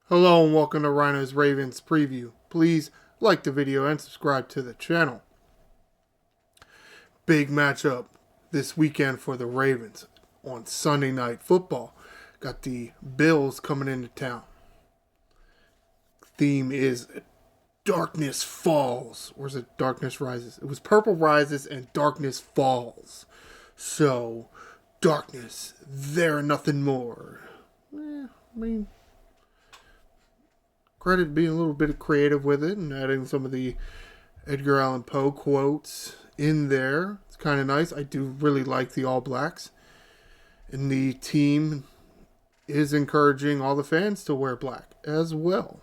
Hello and welcome to Ryno's Ravens preview. Please like the video and subscribe to the channel. Big matchup this weekend for the Ravens on Sunday Night Football. Got the Bills coming into town. Theme is Darkness Falls. Or is it Darkness Rises? It was Purple Rises and Darkness Falls. So, darkness, there and nothing more. Credit being a little bit creative with it and adding some of the Edgar Allan Poe quotes in there. It's kind of nice. I do really like the All Blacks. And the team is encouraging all the fans to wear black as well.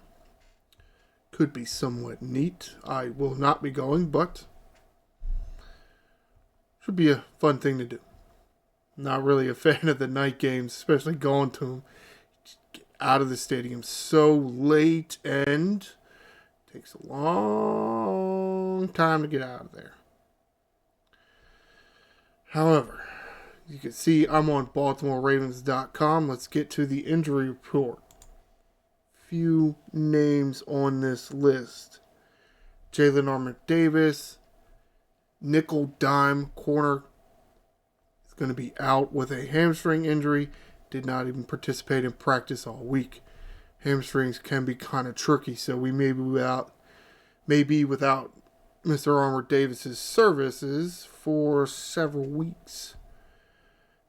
Could be somewhat neat. I will not be going, but should be a fun thing to do. Not really a fan of the night games, especially going to them. Get out of the stadium so late and takes a long time to get out of there. However, you can see I'm on BaltimoreRavens.com. Let's get to the injury report. Few names on this list. Jalen Armour-Davis, nickel dime corner, is going to be out with a hamstring injury. Did not even participate in practice all week. Hamstrings can be kind of tricky, so we may be without Mr. Armour-Davis's services for several weeks.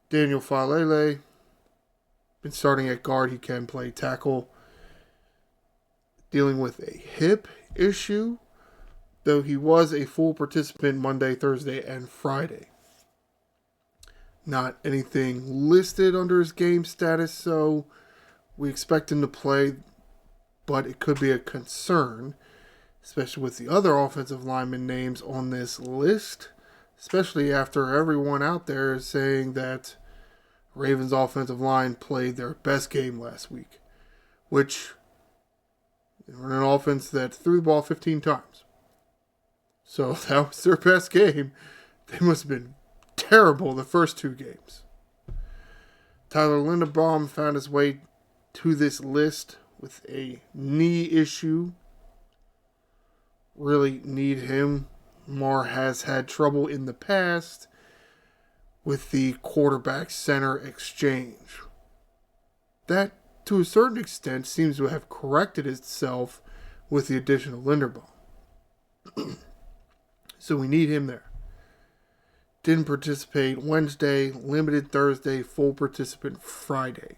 Daniel Falele, been starting at guard. He can play tackle. Dealing with a hip issue, though he was a full participant Monday, Thursday, and Friday. Not anything listed under his game status, so we expect him to play, but it could be a concern, especially with the other offensive lineman names on this list, especially after everyone out there is saying that Ravens offensive line played their best game last week, which were an offense that threw the ball 15 times. So that was their best game. They must have been terrible the first two games. Tyler Linderbaum found his way to this list with a knee issue. Really need him. Moore has had trouble in the past with the quarterback center exchange. That, to a certain extent, seems to have corrected itself with the addition of Linderbaum. So we need him there. Didn't participate Wednesday, limited Thursday, full participant Friday.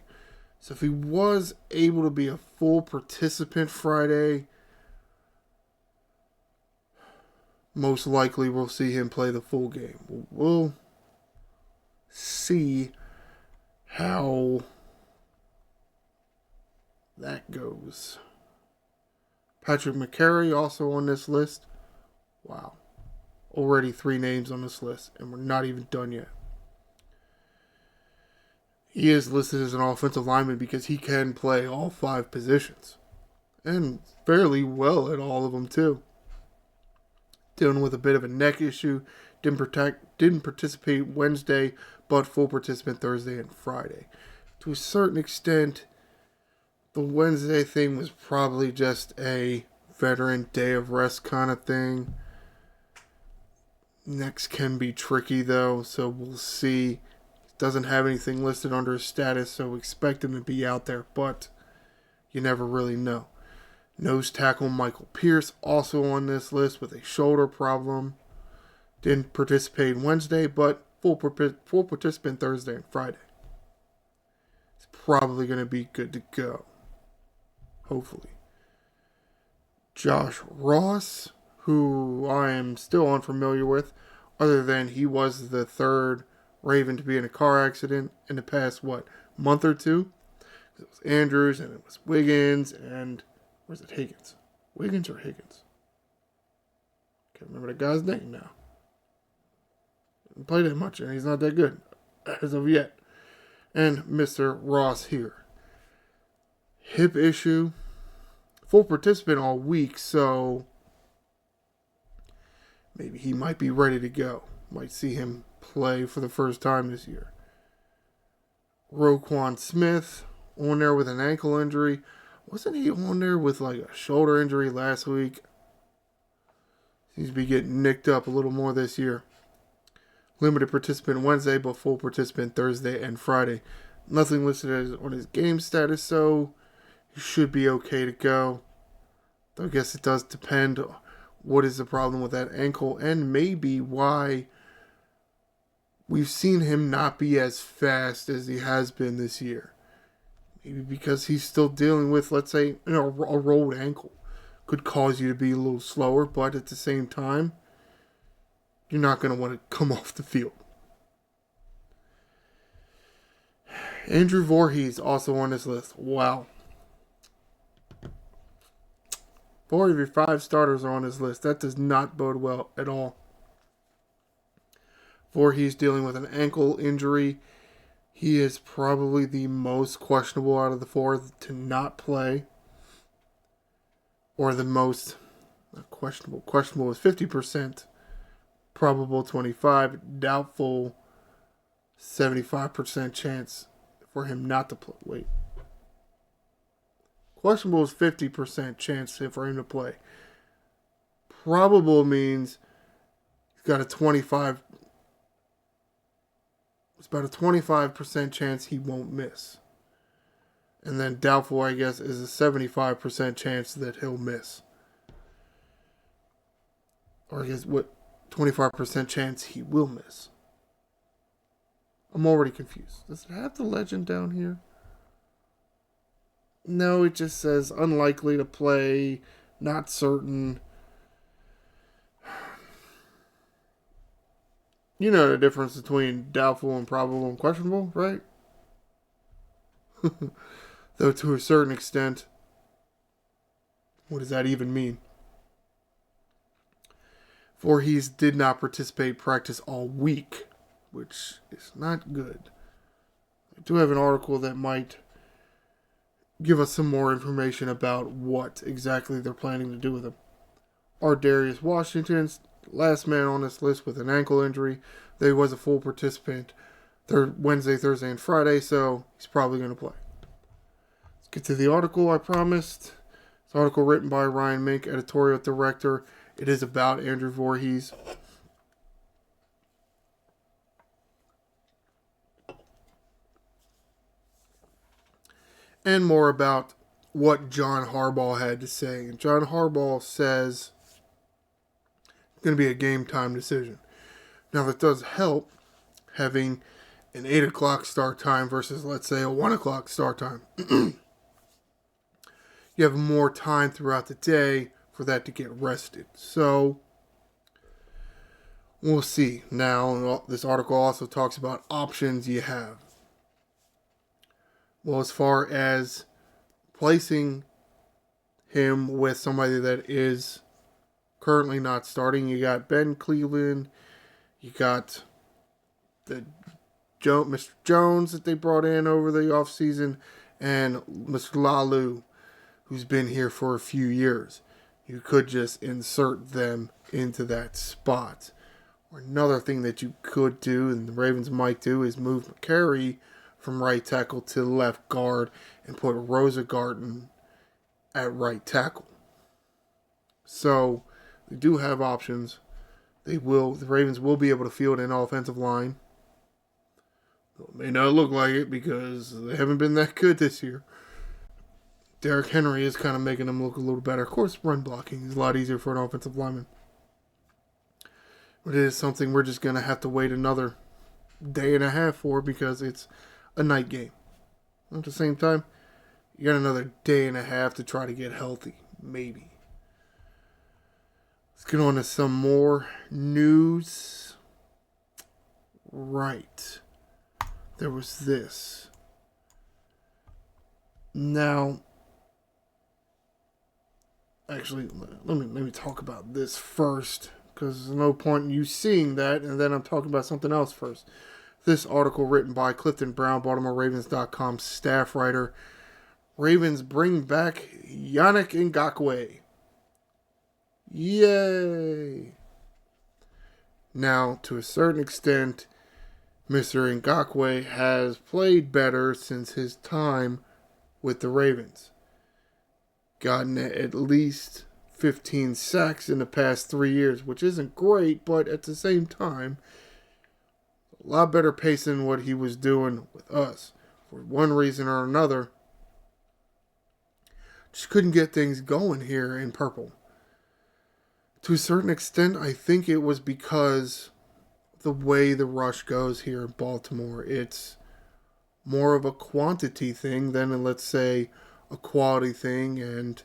So if he was able to be a full participant Friday, most likely we'll see him play the full game. We'll see how that goes. Patrick McCary also on this list. Wow. Already 3 names on this list, and we're not even done yet. He is listed as an offensive lineman because he can play all 5 positions. And fairly well at all of them, too. Dealing with a bit of a neck issue. Didn't participate Wednesday, but full participant Thursday and Friday. To a certain extent, the Wednesday thing was probably just a veteran day of rest kind of thing. Necks can be tricky, though, so we'll see. Doesn't have anything listed under his status, so we expect him to be out there, but you never really know. Nose tackle Michael Pierce also on this list with a shoulder problem. Didn't participate Wednesday, but full participant Thursday and Friday. It's probably going to be good to go. Hopefully. Josh Ross, who I am still unfamiliar with, other than he was the third Raven to be in a car accident in the past, month or two? It was Andrews, and it was Wiggins, and where's it, Higgins? Wiggins or Higgins? Can't remember the guy's name now. Didn't play that much, and he's not that good as of yet. And Mr. Ross here. Hip issue. Full participant all week, so maybe he might be ready to go. Might see him play for the first time this year. Roquan Smith on there with an ankle injury. Wasn't he on there with like a shoulder injury last week? Seems to be getting nicked up a little more this year. Limited participant Wednesday, but full participant Thursday and Friday. Nothing listed on his game status, so he should be okay to go. Though I guess it does depend what is the problem with that ankle and maybe why we've seen him not be as fast as he has been this year. Maybe because he's still dealing with, let's say, a rolled ankle. Could cause you to be a little slower, but at the same time, you're not going to want to come off the field. Andrew Voorhees also on this list. Wow. 4 of your 5 starters are on this list. That does not bode well at all. Voorhees dealing with an ankle injury. He is probably the most questionable out of the 4 to not play. Or the most not questionable. Questionable is 50%. Probable 25. Doubtful 75% chance for him not to play. Wait. Questionable is 50% chance for him to play. Probable means he's got a 25. It's about a 25% chance he won't miss. And then doubtful, I guess, is a 75% chance that he'll miss. Or I guess what 25% chance he will miss. I'm already confused. Does it have the legend down here? No, it just says unlikely to play, not certain. You know the difference between doubtful and probable and questionable, right? Though to a certain extent, what does that even mean? Voorhees did not participate practice all week, which is not good. I do have an article that might give us some more information about what exactly they're planning to do with him. Darius Washington's last man on this list with an ankle injury. Though he was a full participant Wednesday, Thursday, and Friday, so he's probably going to play. Let's get to the article I promised. It's an article written by Ryan Mink, editorial director. It is about Andrew Voorhees. And more about what John Harbaugh had to say. And John Harbaugh says it's going to be a game time decision. Now, that does help having an 8 o'clock start time versus, let's say, a 1 o'clock start time. You have more time throughout the day for that to get rested. So, we'll see. Now, this article also talks about options you have. Well, as far as placing him with somebody that is currently not starting, you got Ben Cleveland, you got Mr. Jones that they brought in over the offseason, and Mr. Lalu, who's been here for a few years. You could just insert them into that spot. Or another thing that you could do, and the Ravens might do, is move McCary from right tackle to left guard and put Rosengarten at right tackle. So they do have options. The Ravens will be able to field an offensive line. It may not look like it because they haven't been that good this year. Derrick Henry is kind of making them look a little better. Of course, run blocking is a lot easier for an offensive lineman. But it is something we're just going to have to wait another day and a half for because it's a night game. At the same time, you got another day and a half to try to get healthy. Maybe. Let's get on to some more news. Right. There was this. Now, actually, let me talk about this first, because there's no point in you seeing that, and then I'm talking about something else first. This article written by Clifton Brown, BaltimoreRavens.com staff writer. Ravens bring back Yannick Ngakoue. Yay! Now, to a certain extent, Mr. Ngakoue has played better since his time with the Ravens. gotten at least 15 sacks in the past 3 years, which isn't great, but at the same time, a lot better pace than what he was doing with us. For one reason or another, just couldn't get things going here in purple. To a certain extent, I think it was because the way the rush goes here in Baltimore. It's more of a quantity thing than, let's say, a quality thing, and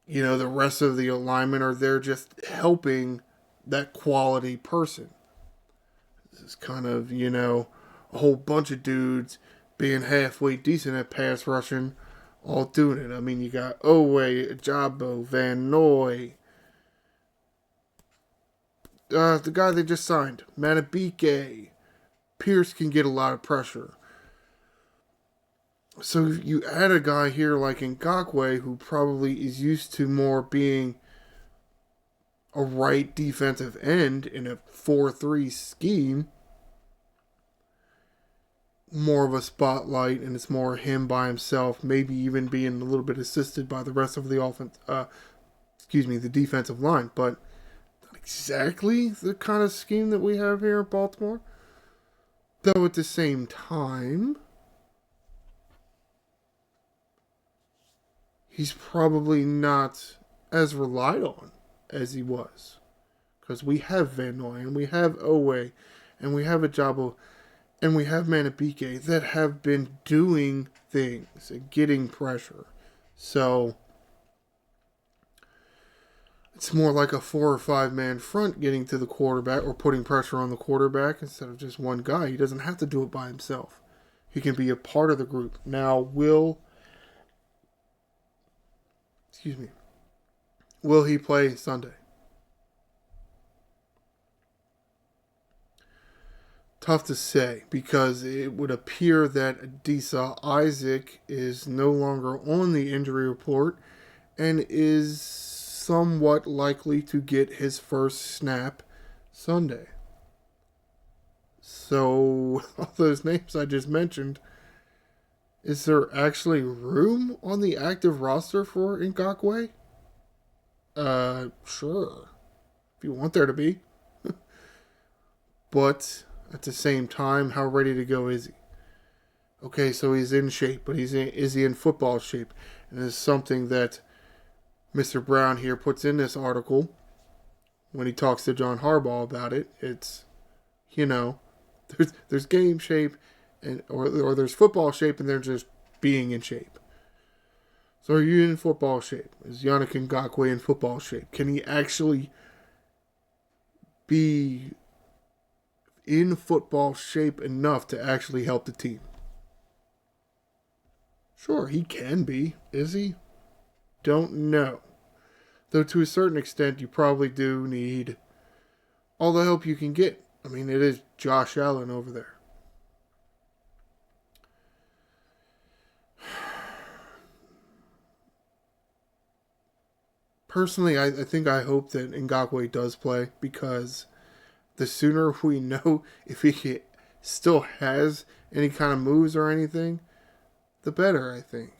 the rest of the alignment are there just helping that quality person. This is kind of, a whole bunch of dudes being halfway decent at pass rushing, all doing it. I mean, you got Owe, Ajabo, Van Noy, the guy they just signed, Matabike. Pierce can get a lot of pressure. So you add a guy here like Ngakoue, who probably is used to more being a right defensive end in a 4-3 scheme, more of a spotlight, and it's more him by himself, maybe even being a little bit assisted by the rest of the the defensive line, but not exactly the kind of scheme that we have here in Baltimore. Though at the same time, he's probably not as relied on as he was. Because we have Van Noy, and we have Owe, and we have Ajabo, and we have Matabike that have been doing things and getting pressure. So it's more like a 4 or 5 man front getting to the quarterback or putting pressure on the quarterback instead of just one guy. He doesn't have to do it by himself. He can be a part of the group. Now, will he play Sunday? Tough to say, because it would appear that Adisa Isaac is no longer on the injury report and is somewhat likely to get his first snap Sunday. So, all those names I just mentioned, is there actually room on the active roster for Ngakoue? Sure. If you want there to be. But at the same time, how ready to go is he? Okay, so he's in shape, but is he in football shape? And it's something that Mr. Brown here puts in this article when he talks to John Harbaugh about it. It's, there's game shape or there's football shape, and there's just being in shape. So are you in football shape? Is Yannick Ngakoue in football shape? Can he actually be in football shape enough to actually help the team? Sure, he can be. Is he? Don't know. Though to a certain extent, you probably do need all the help you can get. I mean, it is Josh Allen over there. Personally, I hope that Ngakoue does play, because the sooner we know if he still has any kind of moves or anything, the better, I think.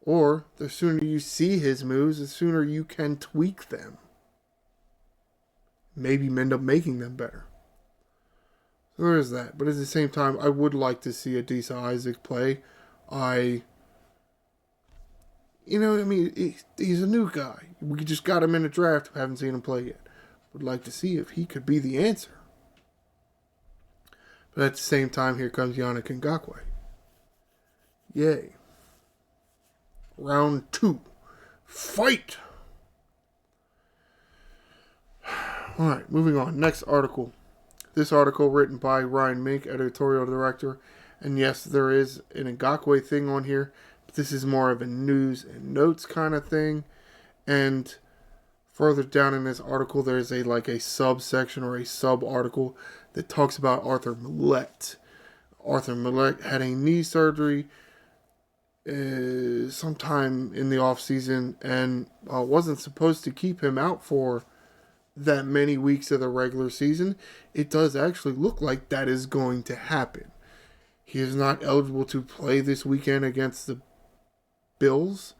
Or the sooner you see his moves, the sooner you can tweak them. Maybe end up making them better. So there's that. But at the same time, I would like to see Adisa Isaac play. He's a new guy. We just got him in the draft. Haven't seen him play yet. Would like to see if he could be the answer. But at the same time, here comes Yannick Ngakoue. Yay. Round 2. Fight! Alright, moving on. Next article. This article written by Ryan Mink, editorial director. And yes, there is an Ngakoue thing on here. But this is more of a news and notes kind of thing. And further down in this article, there's a subsection or a sub-article that talks about Arthur Millette. Arthur Millette had a knee surgery sometime in the off-season and wasn't supposed to keep him out for that many weeks of the regular season. It does actually look like that is going to happen. He is not eligible to play this weekend against the Bills.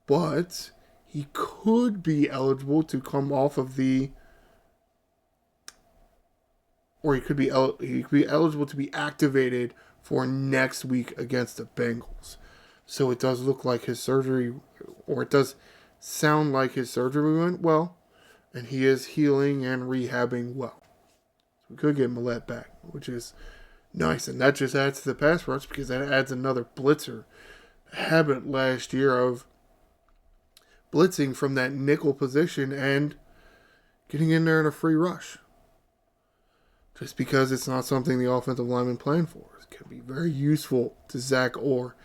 but he could be eligible to come off of or he could be eligible to be activated for next week against the Bengals. So it does look like his surgery, or it does sound like his surgery went well, and he is healing and rehabbing well. So we could get Millette back, which is nice, and that just adds to the pass rush because that adds another blitzer. Habit last year of blitzing from that nickel position and getting in there in a free rush. Just because it's not something the offensive lineman planned for. It can be very useful to Zach Orr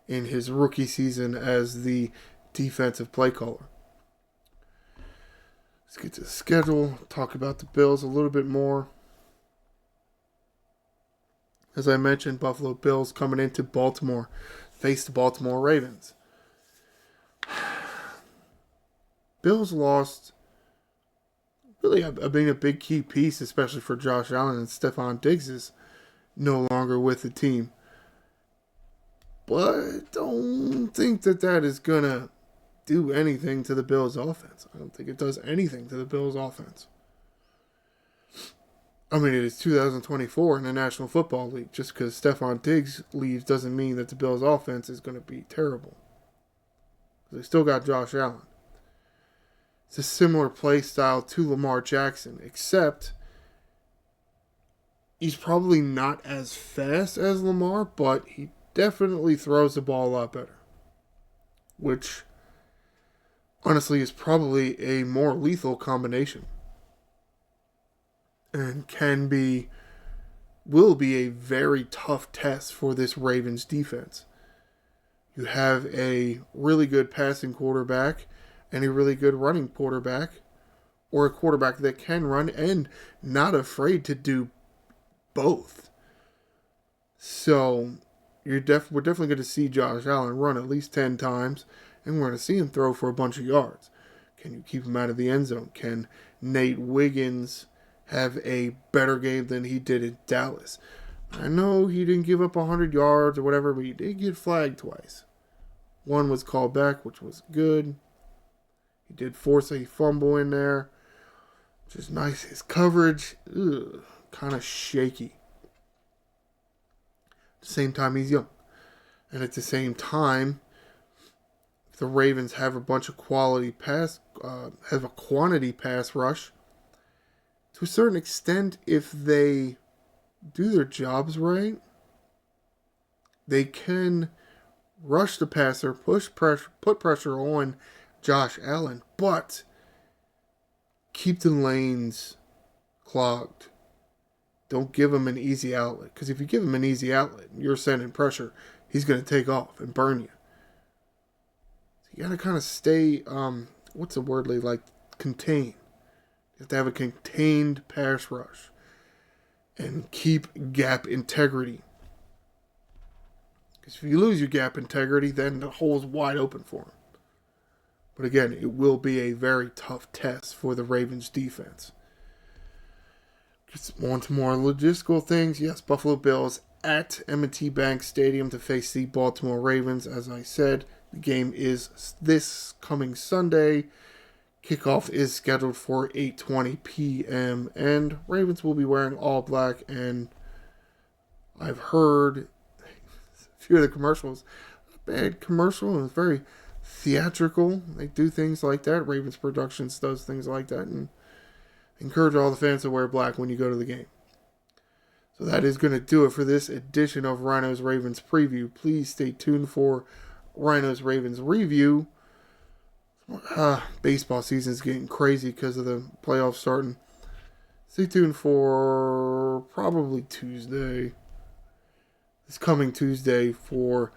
in his rookie season as the defensive play caller. Let's get to the schedule, talk about the Bills a little bit more. As I mentioned, Buffalo Bills coming into Baltimore, face the Baltimore Ravens. Bills lost really being a big key piece, especially for Josh Allen, and Stephon Diggs is no longer with the team. But I don't think that is going to do anything to the Bills' offense. I don't think it does anything to the Bills' offense. I mean, it is 2024 in the National Football League. Just because Stephon Diggs leaves doesn't mean that the Bills' offense is going to be terrible. They still got Josh Allen. It's a similar play style to Lamar Jackson, except he's probably not as fast as Lamar, but he definitely throws the ball a lot better. Which, honestly, is probably a more lethal combination. And will be a very tough test for this Ravens defense. You have a really good passing quarterback and a really good running quarterback, or a quarterback that can run and not afraid to do both. So we're definitely going to see Josh Allen run at least 10 times, and we're going to see him throw for a bunch of yards. Can you keep him out of the end zone? Can Nate Wiggins have a better game than he did in Dallas? I know he didn't give up 100 yards or whatever, but he did get flagged twice. One was called back, which was good. He did force a fumble in there, which is nice. His coverage, kind of shaky. At the same time, he's young. And at the same time, if the Ravens have a bunch of quantity pass rush, to a certain extent, if they do their jobs right, they can rush the passer, put pressure on Josh Allen, but keep the lanes clogged. Don't give him an easy outlet, because if you give him an easy outlet, you're sending pressure, he's going to take off and burn you. So you got to kind of stay, what's the word like, contain. You have to have a contained pass rush and keep gap integrity. Because if you lose your gap integrity, then the hole's wide open for him. But again, it will be a very tough test for the Ravens defense. Just on to more logistical things. Yes, Buffalo Bills at M&T Bank Stadium to face the Baltimore Ravens. As I said, the game is this coming Sunday. Kickoff is scheduled for 8:20 p.m. and Ravens will be wearing all black, and I've heard a few of the commercials. Bad commercial, and it's very theatrical. They do things like that. Ravens Productions does things like that, and encourage all the fans to wear black when you go to the game. So that is going to do it for this edition of Ryno's Ravens Preview. Please stay tuned for Ryno's Ravens Review. Baseball season is getting crazy because of the playoffs starting. Stay tuned for probably Tuesday. This coming Tuesday for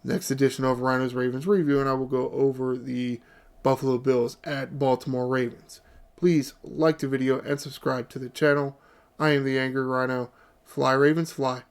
next edition of Ryno's Ravens Review, and I will go over the Buffalo Bills at Baltimore Ravens. Please like the video and subscribe to the channel. I am the Angry Ryno. Fly Ravens fly.